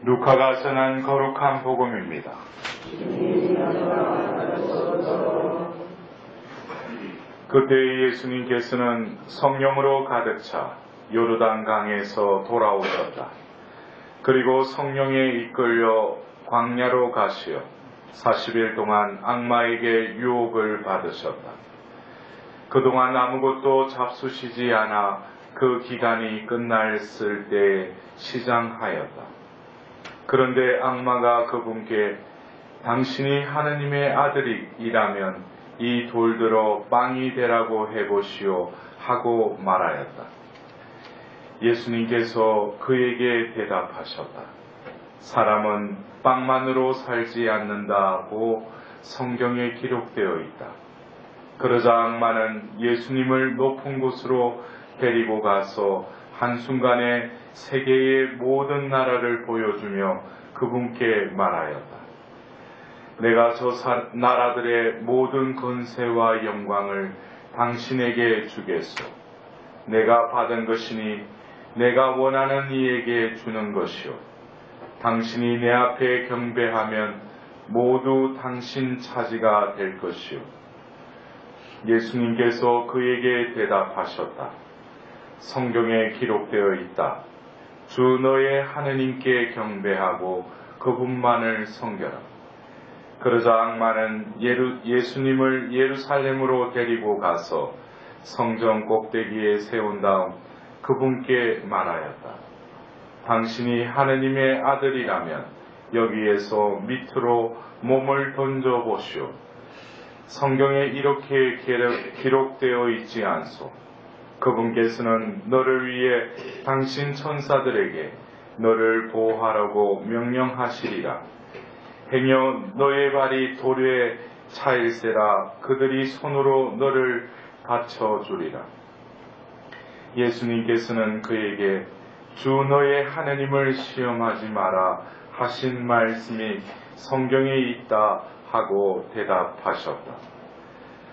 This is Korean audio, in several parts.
루카가 전한 거룩한 복음입니다. 그때 예수님께서는 성령으로 가득 차 요르단 강에서 돌아오셨다. 그리고 성령에 이끌려 광야로 가시어 40일 동안 악마에게 유혹을 받으셨다. 그동안 아무것도 잡수시지 않아 그 기간이 끝났을 때에 시장하였다. 그런데 악마가 그분께 당신이 하느님의 아들이라면 이 돌들어 빵이 되라고 해보시오 하고 말하였다. 예수님께서 그에게 대답하셨다. 사람은 빵만으로 살지 않는다고 성경에 기록되어 있다. 그러자 악마는 예수님을 높은 곳으로 데리고 가서 한순간에 세계의 모든 나라를 보여주며 그분께 말하였다. 내가 저 나라들의 모든 권세와 영광을 당신에게 주겠소. 내가 받은 것이니 내가 원하는 이에게 주는 것이요. 당신이 내 앞에 경배하면 모두 당신 차지가 될 것이요. 예수님께서 그에게 대답하셨다. 성경에 기록되어 있다. 주 너의 하느님께 경배하고 그분만을 섬겨라. 그러자 악마는 예수님을 예루살렘으로 데리고 가서 성전 꼭대기에 세운 다음 그분께 말하였다. 당신이 하느님의 아들이라면 여기에서 밑으로 몸을 던져보시오. 성경에 이렇게 기록되어 있지 않소. 그분께서는 너를 위해 당신 천사들에게 너를 보호하라고 명령하시리라. 행여 너의 발이 돌에 차일세라 그들이 손으로 너를 받쳐주리라. 예수님께서는 그에게 주 너의 하느님을 시험하지 마라 하신 말씀이 성경에 있다 하고 대답하셨다.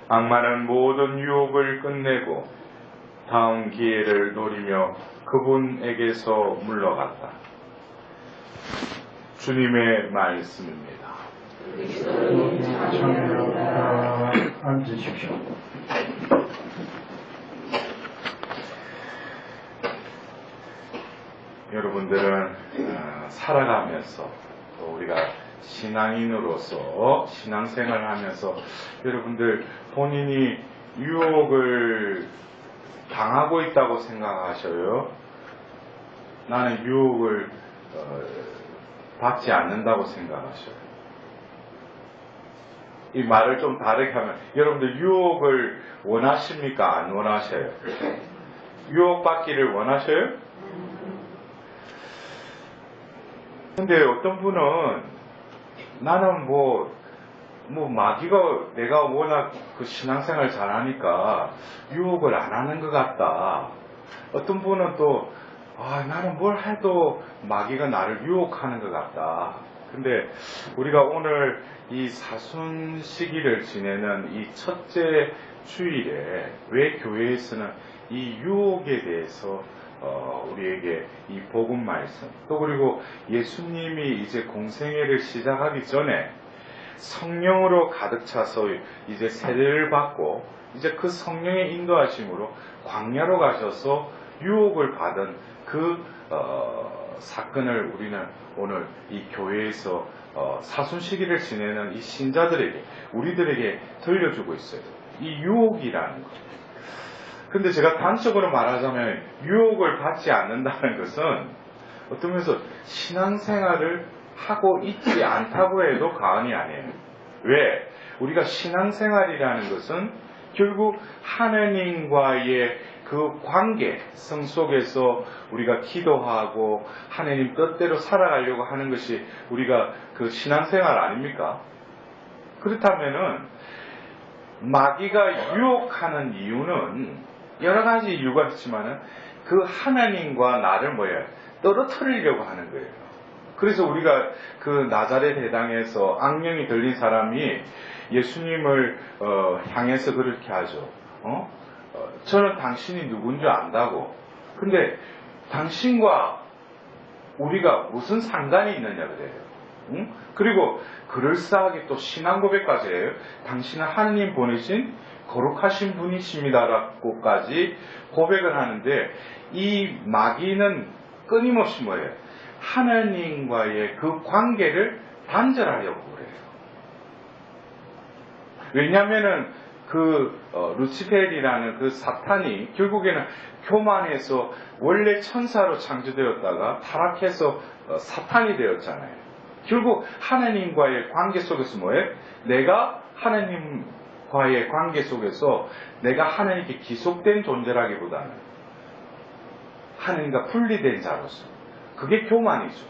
악마는 모든 유혹을 끝내고 다음 기회를 노리며 그분에게서 물러갔다. 주님의 말씀입니다. 앉으십시오. 여러분들은 살아가면서 또 우리가 신앙인으로서 신앙생활을 하면서 여러분들 본인이 유혹을 당하고 있다고 생각하셔요? 나는 유혹을 받지 않는다고 생각하셔요? 이 말을 좀 다르게 하면 여러분들 유혹을 원하십니까? 안 원하셔요? 유혹받기를 원하셔요? 근데 어떤 분은 나는 마귀가 내가 워낙 그 신앙생활 잘하니까 유혹을 안 하는 것 같다. 어떤 분은 또 나는 뭘 해도 마귀가 나를 유혹하는 것 같다. 근데 우리가 오늘 이 사순 시기를 지내는 이 첫째 주일에 왜 교회에서는 이 유혹에 대해서 우리에게 이 복음 말씀 또 그리고 예수님이 이제 공생애를 시작하기 전에 성령으로 가득 차서 이제 세례를 받고 이제 그 성령의 인도하심으로 광야로 가셔서 유혹을 받은 그 사건을 우리는 오늘 이 교회에서 사순 시기를 지내는 이 신자들에게 우리들에게 들려주고 있어요. 이 유혹이라는 것. 근데 제가 단적으로 말하자면 유혹을 받지 않는다는 것은 어떤 면에서 신앙생활을 하고 있지 않다고 해도 과언이 아니에요. 왜? 우리가 신앙생활이라는 것은 결국 하나님과의 그 관계성 속에서 우리가 기도하고 하나님 뜻대로 살아가려고 하는 것이 우리가 그 신앙생활 아닙니까? 그렇다면은 마귀가 유혹하는 이유는 여러 가지 이유가 있지만은 그 하나님과 나를 떨어뜨리려고 하는 거예요. 그래서 우리가 그 나자렛 회당에서 악령이 들린 사람이 예수님을 향해서 그렇게 하죠. 저는 당신이 누군지 안다고. 근데 당신과 우리가 무슨 상관이 있느냐 그래요. 응? 그리고 그럴싸하게 또 신앙 고백까지 해요. 당신은 하느님 보내신 거룩하신 분이십니다라고까지 고백을 하는데, 이 마귀는 끊임없이 뭐예요? 하나님과의 그 관계를 단절하려고 그래요. 왜냐하면은 루치펠이라는 그 사탄이 결국에는 교만해서 원래 천사로 창조되었다가 타락해서 사탄이 되었잖아요. 결국 하나님과의 관계 속에서 뭐예요? 내가 하나님과의 관계 속에서 내가 하나님께 기속된 존재라기보다는 하나님과 분리된 자로서, 그게 교만이죠.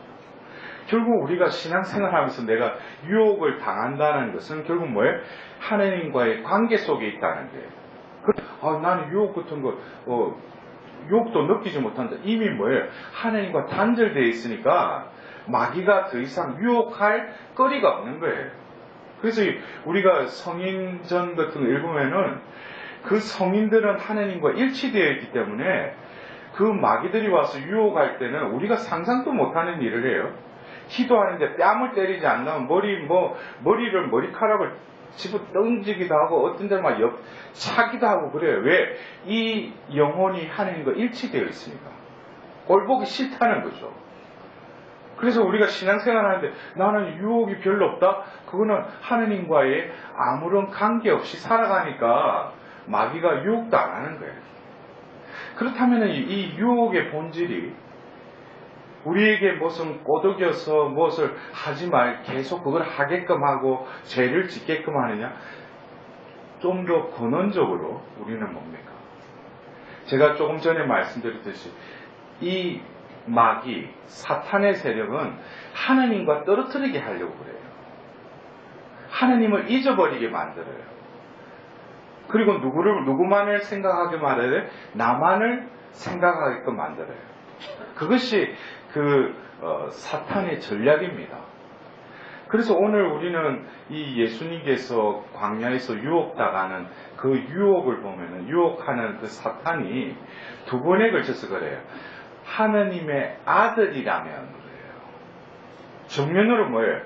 결국 우리가 신앙생활 하면서 내가 유혹을 당한다는 것은 결국 뭐예요? 하나님과의 관계 속에 있다는 거예요. 나는 유혹 같은 거, 유혹도 느끼지 못한다. 이미 뭐예요? 하나님과 단절되어 있으니까 마귀가 더 이상 유혹할 거리가 없는 거예요. 그래서 우리가 성인전 같은 거 읽으면은 그 성인들은 하나님과 일치되어 있기 때문에 그 마귀들이 와서 유혹할 때는 우리가 상상도 못하는 일을 해요. 기도하는데 뺨을 때리지 않으면 머리를 머리카락을 집어 던지기도 하고 어떤 데는 막 차기도 하고 그래요. 왜? 이 영혼이 하나님과 일치되어 있으니까. 꼴 보기 싫다는 거죠. 그래서 우리가 신앙생활 하는데 나는 유혹이 별로 없다? 그거는 하나님과의 아무런 관계없이 살아가니까 마귀가 유혹도 안 하는 거예요. 그렇다면 이 유혹의 본질이 우리에게 무슨 꼬드겨서 무엇을 하지 말, 계속 그걸 하게끔 하고 죄를 짓게끔 하느냐? 좀 더 근원적으로 우리는 뭡니까? 제가 조금 전에 말씀드렸듯이 이 마귀, 사탄의 세력은 하나님과 떨어뜨리게 하려고 그래요. 하나님을 잊어버리게 만들어요. 그리고 누구만을 생각하게 말해요? 나만을 생각하게끔 만들어요. 그것이 사탄의 전략입니다. 그래서 오늘 우리는 이 예수님께서 광야에서 유혹당하는 그 유혹을 보면은, 유혹하는 그 사탄이 두 번에 걸쳐서 그래요. 하느님의 아들이라면 그래요. 정면으로 뭐예요?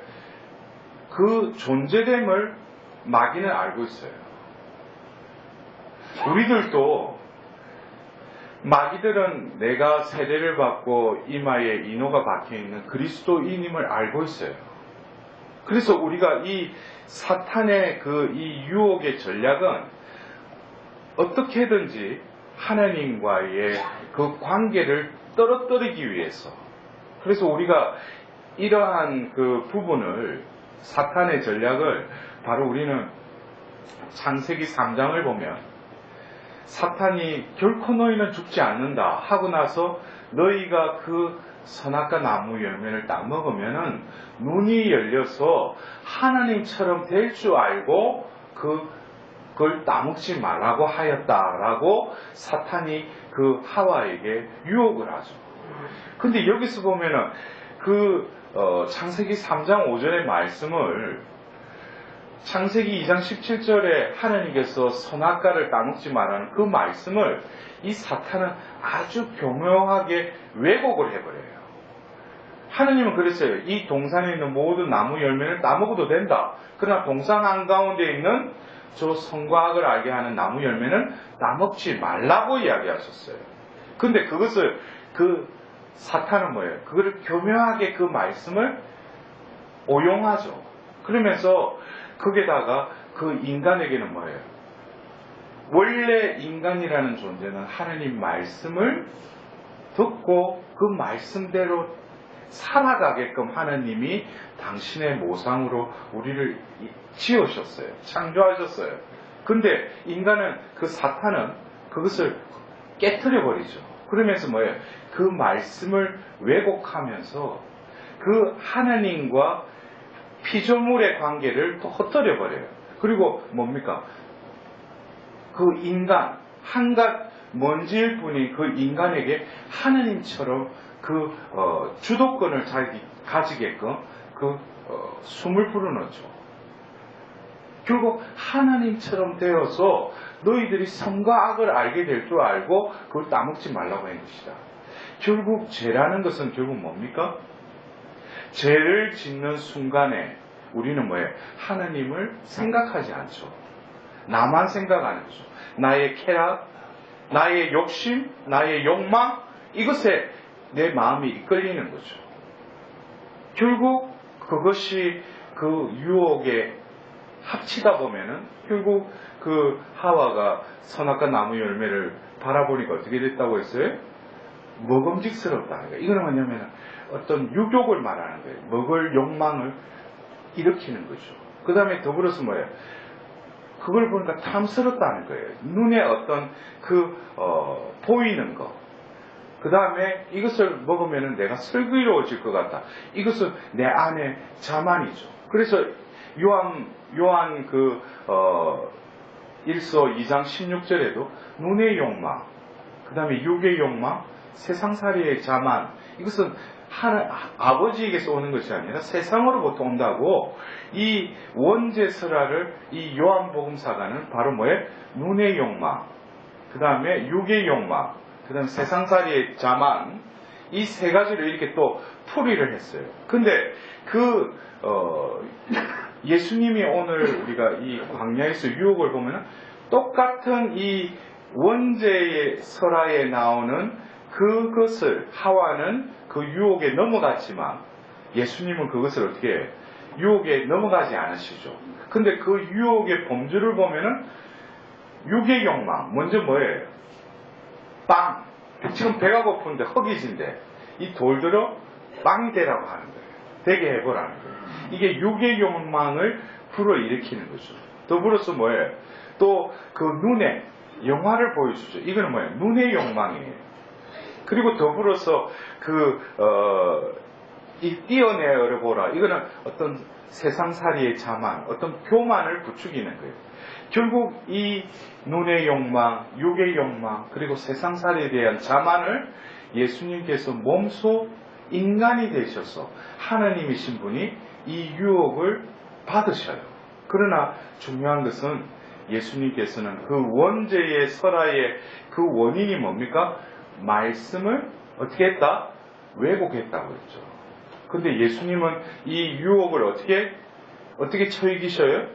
그 존재됨을 마귀는 알고 있어요. 우리들도 마귀들은 내가 세례를 받고 이마에 인호가 박혀있는 그리스도인임을 알고 있어요. 그래서 우리가 이 사탄의 이 유혹의 전략은 어떻게든지 하나님과의 그 관계를 떨어뜨리기 위해서, 그래서 우리가 이러한 그 부분을, 사탄의 전략을 바로 우리는 창세기 3장을 보면 사탄이 결코 너희는 죽지 않는다 하고 나서 너희가 그 선악과 나무 열매를 딱 먹으면은 눈이 열려서 하나님처럼 될 줄 알고 그걸 따먹지 말라고 하였다라고 사탄이 그 하와에게 유혹을 하죠. 근데 여기서 보면은 창세기 3장 5절의 말씀을 창세기 2장 17절에 하나님께서 선악과를 따먹지 말라는 그 말씀을 이 사탄은 아주 교묘하게 왜곡을 해버려요. 하나님은 그랬어요. 이 동산에 있는 모든 나무 열매를 따먹어도 된다. 그러나 동산 한가운데 있는 저 선과 악을 알게 하는 나무 열매는 따먹지 말라고 이야기하셨어요. 근데 그것을 사탄은 뭐예요? 그거를 교묘하게 그 말씀을 오용하죠. 그러면서 거기다가 그 인간에게는 뭐예요? 원래 인간이라는 존재는 하나님 말씀을 듣고 그 말씀대로 살아가게끔 하나님이 당신의 모상으로 우리를 지으셨어요. 창조하셨어요. 근데 인간은, 그 사탄은 그것을 깨트려 버리죠. 그러면서 뭐예요? 그 말씀을 왜곡하면서 그 하나님과 피조물의 관계를 또 헛돌려 버려요. 그리고 뭡니까? 그 인간, 한갓 먼지일 뿐인 그 인간에게 하나님처럼 주도권을 자기 가지게끔 숨을 불어넣죠. 결국 하나님처럼 되어서 너희들이 선과 악을 알게 될 줄 알고 그걸 따먹지 말라고 한 것이다. 결국 죄라는 것은 결국 뭡니까? 죄를 짓는 순간에 우리는 뭐예요? 하나님을 생각하지 않죠. 나만 생각하는 거죠. 나의 쾌락, 나의 욕심, 나의 욕망, 이것에 내 마음이 이끌리는 거죠. 결국 그것이 그 유혹에 합치다 보면은 결국 그 하와가 선악과 나무 열매를 바라보니까 어떻게 됐다고 했어요? 먹음직스럽다는 거예요. 이거는 뭐냐면 어떤 유욕을 말하는 거예요. 먹을 욕망을 일으키는 거죠. 그 다음에 더불어서 뭐예요? 그걸 보니까 탐스럽다는 거예요. 눈에 어떤 보이는 거. 그 다음에 이것을 먹으면 내가 슬기로워질 것 같다. 이것은 내 안의 자만이죠. 그래서 요한 1서 2장 16절에도 눈의 욕망, 그 다음에 육의 욕망, 세상살이의 자만, 이것은 아버지에게서 오는 것이 아니라 세상으로부터 온다고 이 원죄설화를 이 요한복음사가는 바로 뭐예요? 눈의 욕망, 그 다음에 육의 욕망, 그 다음에 세상살이의 자만, 이 세 가지를 이렇게 또 풀이를 했어요. 근데 예수님이 오늘 우리가 이 광야에서 유혹을 보면 똑같은 이 원죄의 설화에 나오는 그것을 하와는 그 유혹에 넘어갔지만 예수님은 그것을 어떻게 해요? 유혹에 넘어가지 않으시죠. 근데 그 유혹의 범주를 보면은 육의 욕망, 먼저 뭐예요? 빵. 지금 배가 고픈데 허기진데 이 돌들어 빵이 되라고 하는 거예요. 되게 해보라는 거예요. 이게 육의 욕망을 불어일으키는 거죠. 더불어서 뭐예요? 또 그 눈에 영화를 보여주죠. 이거는 뭐예요? 눈의 욕망이에요. 그리고 더불어서 이 띄어내어 보라. 이거는 어떤 세상살이의 자만, 어떤 교만을 부추기는 거예요. 결국 이 눈의 욕망, 육의 욕망, 그리고 세상살이에 대한 자만을 예수님께서 몸소 인간이 되셔서 하나님이신 분이 이 유혹을 받으셔요. 그러나 중요한 것은 예수님께서는 그 원죄의 설화의 그 원인이 뭡니까? 말씀을 어떻게 했다? 왜곡했다고 했죠. 근데 예수님은 이 유혹을 어떻게 처이기셔요?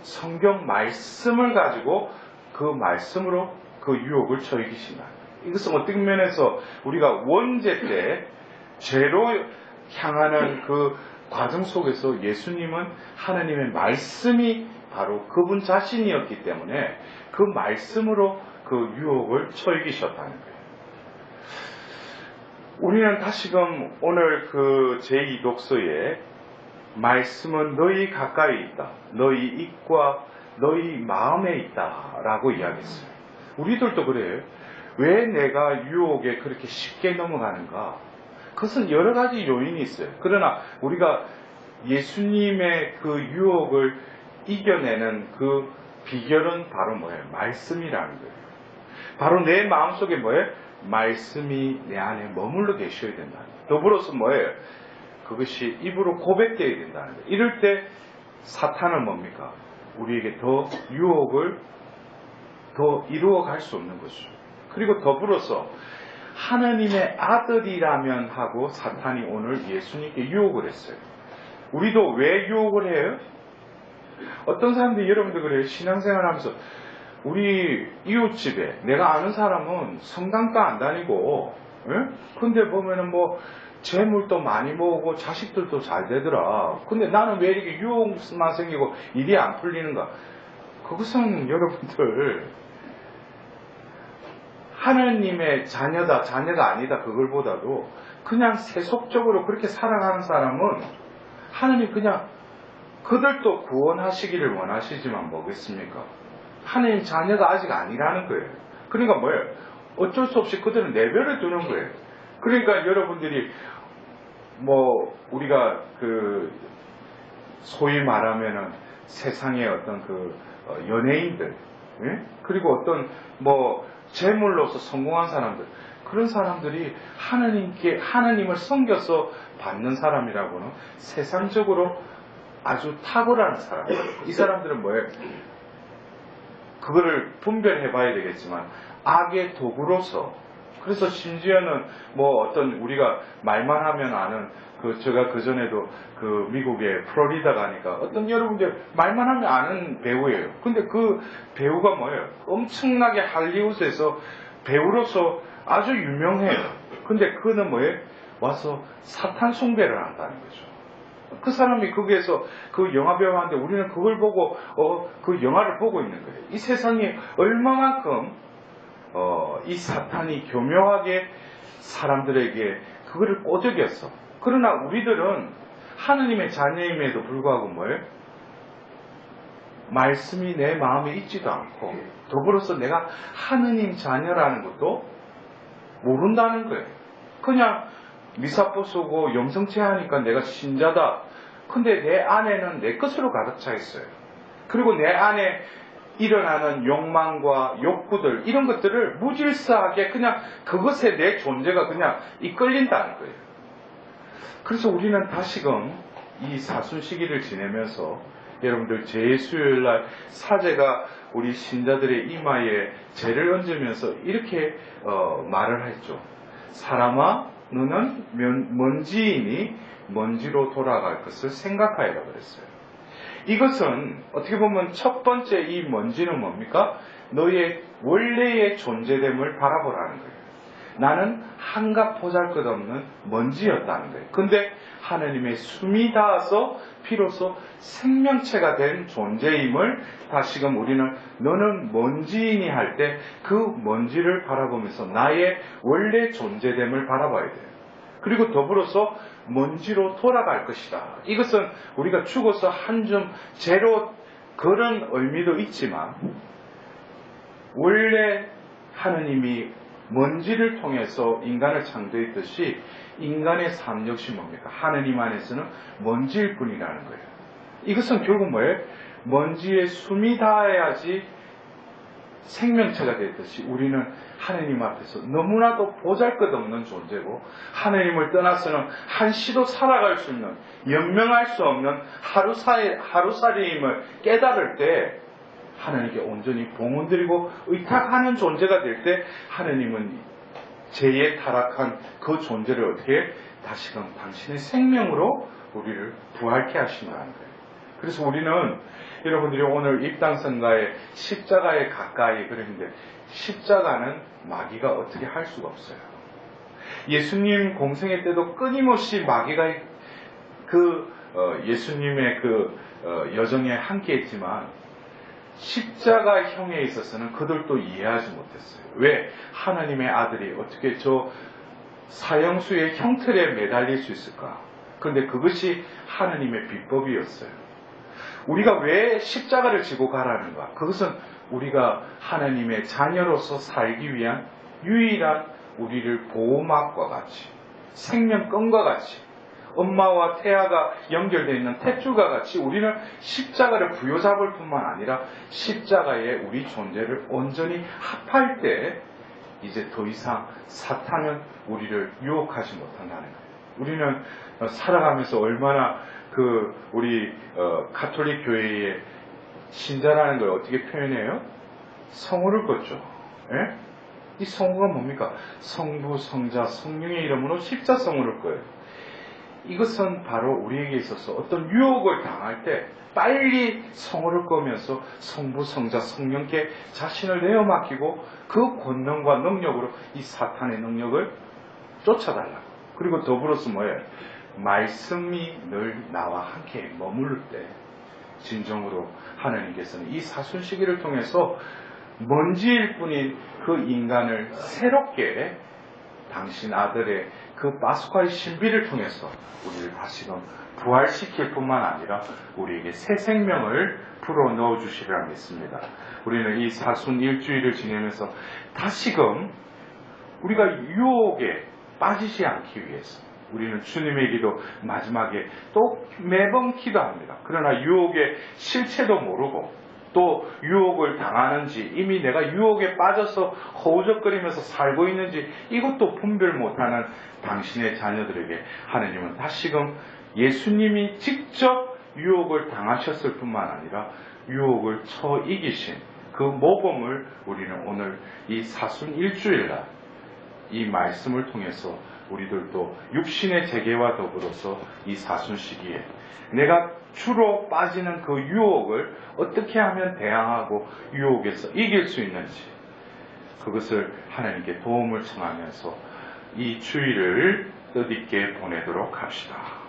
성경 말씀을 가지고 그 말씀으로 그 유혹을 처이기신다. 이것은 어떤 면에서 우리가 원죄 때 죄로 향하는 그 과정 속에서 예수님은 하나님의 말씀이 바로 그분 자신이었기 때문에 그 말씀으로 그 유혹을 처이기셨다는 거예요. 우리는 다시금 오늘 그 제2독서에 말씀은 너희 가까이 있다. 너희 입과 너희 마음에 있다. 라고 이야기했어요. 우리들도 그래요. 왜 내가 유혹에 그렇게 쉽게 넘어가는가? 그것은 여러 가지 요인이 있어요. 그러나 우리가 예수님의 그 유혹을 이겨내는 그 비결은 바로 뭐예요? 말씀이라는 거예요. 바로 내 마음속에 뭐예요? 말씀이 내 안에 머물러 계셔야 된다. 더불어서 뭐예요? 그것이 입으로 고백되어야 된다는 거예요. 이럴 때 사탄은 뭡니까? 우리에게 더 유혹을 더 이루어갈 수 없는 것이죠. 그리고 더불어서 하나님의 아들이라면 하고 사탄이 오늘 예수님께 유혹을 했어요. 우리도 왜 유혹을 해요? 어떤 사람들이 여러분들 그래요. 신앙생활 하면서 우리 이웃집에 내가 아는 사람은 성당도 안 다니고 근데 보면은 뭐 재물도 많이 모으고 자식들도 잘 되더라. 근데 나는 왜 이렇게 유혹만 생기고 일이 안 풀리는가? 그것은 여러분들 하나님의 자녀다 자녀가 아니다 그걸보다도 그냥 세속적으로 그렇게 살아가는 사람은 하나님 그냥 그들도 구원하시기를 원하시지만 뭐겠습니까? 하나님 자녀가 아직 아니라는 거예요. 그러니까 뭐예요? 어쩔 수 없이 그들은 내버려 두는 거예요. 그러니까 여러분들이 뭐 우리가 그 소위 말하면은 세상의 어떤 그 연예인들, 예? 그리고 어떤 뭐 재물로서 성공한 사람들, 그런 사람들이 하나님을 섬겨서 받는 사람이라고는 세상적으로 아주 탁월한 사람이에요. 이 사람들은 뭐예요? 그거를 분별해 봐야 되겠지만 악의 도구로서 그래서 심지어는 뭐 어떤 우리가 말만 하면 아는 제가 그전에도 그 미국의 플로리다 가니까 어떤 여러분들 말만 하면 아는 배우예요. 근데 그 배우가 뭐예요? 엄청나게 할리우드에서 배우로서 아주 유명해요. 근데 그는 뭐예요? 와서 사탄 숭배를 한다는 거죠. 그 사람이 거기에서 그 영화 배우하는데 우리는 그걸 보고 그 영화를 보고 있는 거예요. 이 세상에 얼마만큼 이 사탄이 교묘하게 사람들에게 그거를 꼬드겼어. 그러나 우리들은 하느님의 자녀임에도 불구하고 뭐예요? 말씀이 내 마음에 있지도 않고 더불어서 내가 하느님 자녀라는 것도 모른다는 거예요. 그냥 미사포 쓰고 염성체 하니까 내가 신자다. 근데 내 안에는 내 것으로 가득 차 있어요. 그리고 내 안에 일어나는 욕망과 욕구들 이런 것들을 무질서하게 그냥 그것에 내 존재가 그냥 이끌린다는 거예요. 그래서 우리는 다시금 이 사순 시기를 지내면서 여러분들 제2수요일날 사제가 우리 신자들의 이마에 죄를 얹으면서 이렇게 말을 했죠. 사람아 너는 먼지이니 먼지로 돌아갈 것을 생각하여라 그랬어요. 이것은 어떻게 보면 첫 번째 이 먼지는 뭡니까? 너의 원래의 존재됨을 바라보라는 거예요. 나는 한갓 보잘것없는 먼지였다는 거예요. 근데 하느님의 숨이 닿아서 비로소 생명체가 된 존재임을 다시금 우리는 너는 먼지이니 할 때 그 먼지를 바라보면서 나의 원래 존재됨을 바라봐야 돼요. 그리고 더불어서 먼지로 돌아갈 것이다. 이것은 우리가 죽어서 한 줌 죄로 그런 의미도 있지만 원래 하느님이 먼지를 통해서 인간을 창조했듯이 인간의 삶 역시 뭡니까? 하느님 안에서는 먼지일 뿐이라는 거예요. 이것은 결국 뭐예요? 먼지에 숨이 닿아야지 생명체가 됐듯이 우리는 하느님 앞에서 너무나도 보잘것없는 존재고 하느님을 떠나서는 한시도 살아갈 수 있는 연명할 수 없는 하루살이임을 깨달을 때 하나님께 온전히 봉헌드리고 의탁하는 존재가 될 때 하느님은 죄에 타락한 그 존재를 어떻게 다시금 당신의 생명으로 우리를 부활케 하신다는 거예요. 그래서 우리는 여러분들이 오늘 입당선가에 십자가에 가까이 그랬는데 십자가는 마귀가 어떻게 할 수가 없어요. 예수님 공생애 때도 끊임없이 마귀가 예수님의 여정에 함께했지만 십자가형에 있어서는 그들도 이해하지 못했어요. 왜? 하나님의 아들이 어떻게 저 사형수의 형틀에 매달릴 수 있을까? 그런데 그것이 하나님의 비법이었어요. 우리가 왜 십자가를 지고 가라는가? 그것은 우리가 하나님의 자녀로서 살기 위한 유일한 우리를 보호막과 같이 생명끈과 같이 엄마와 태아가 연결되어 있는 탯줄과 같이 우리는 십자가를 부여잡을 뿐만 아니라 십자가에 우리 존재를 온전히 합할 때 이제 더 이상 사탄은 우리를 유혹하지 못한다는 거예요. 우리는 살아가면서 얼마나 우리 가톨릭 교회의 신자라는 걸 어떻게 표현해요? 성호를 걷죠. 예? 이 성호가 뭡니까? 성부, 성자, 성령의 이름으로 십자성호를 걷어요. 이것은 바로 우리에게 있어서 어떤 유혹을 당할 때 빨리 성호를 꺼면서 성부, 성자, 성령께 자신을 내어 맡기고 그 권능과 능력으로 이 사탄의 능력을 쫓아달라. 그리고 더불어서 뭐예요? 말씀이 늘 나와 함께 머무를 때 진정으로 하나님께서는 이 사순 시기를 통해서 먼지일 뿐인 그 인간을 새롭게 당신 아들의 그 파스쿠아의 신비를 통해서 우리를 다시금 부활시킬 뿐만 아니라 우리에게 새 생명을 불어넣어 주시리라 믿습니다. 우리는 이 사순 일주일을 지내면서 다시금 우리가 유혹에 빠지지 않기 위해서 우리는 주님의 기도 마지막에 또 매번 기도합니다. 그러나 유혹의 실체도 모르고 또 유혹을 당하는지 이미 내가 유혹에 빠져서 허우적거리면서 살고 있는지 이것도 분별 못하는 당신의 자녀들에게 하느님은 다시금 예수님이 직접 유혹을 당하셨을 뿐만 아니라 유혹을 쳐 이기신 그 모범을 우리는 오늘 이 사순 일주일날 이 말씀을 통해서 우리들도 육신의 재개와 더불어서 이 사순 시기에 내가 주로 빠지는 그 유혹을 어떻게 하면 대항하고 유혹에서 이길 수 있는지 그것을 하나님께 도움을 청하면서 이 주일을 뜻있게 보내도록 합시다.